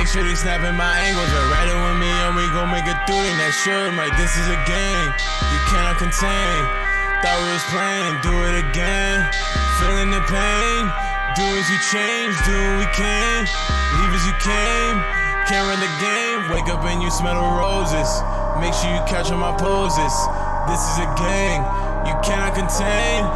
Make sure they snapping my angles, but ride it with me and we gon' make it through. And that shirt, like this is a game you cannot contain. Thought we was playing, do it again. Feeling the pain, do as you change, do what we can. Leave as you came, can't run the game. Wake up and you smell the roses. Make sure you catch on my poses. This is a gang you cannot contain.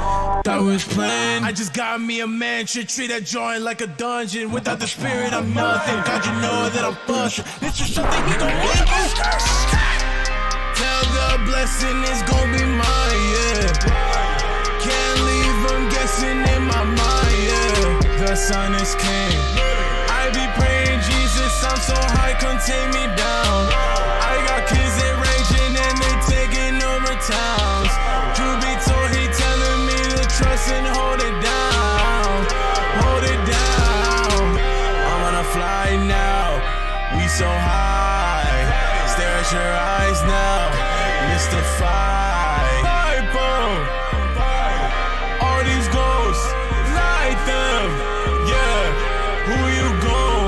Thought we was playing. I just got me a mansion, treat that joint like a dungeon. Without the spirit, I'm nothing. God, you know that I'm busting. This is something you gon' want. Tell God blessing is gon' be mine, yeah. Can't leave them guessing in my mind, yeah. The Son is King. I be praying, Jesus, I'm so high, come take me down. I got kids that raging and they taking over towns. Drew be told, he telling me to trust and hold it down. Hold it down. I'm on a fly now, we so high. Stare at your eyes now, mystify. Boom. All these ghosts, light them, yeah. Who you gon'?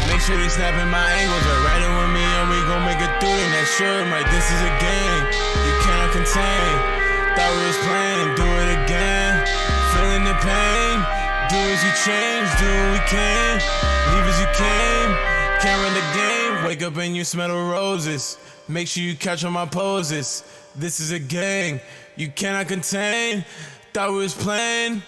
Make sure they snapping my angles, but ride it with me and we gon' make it through. And that shirt, like this is a game you cannot contain. Thought we was playing, do it again. Feeling the pain, do as you change, do what we can. Leave as you came, can't run the game. Wake up and you smell the roses. Make sure you catch on my poses. This is a gang you cannot contain. Thought we was playing.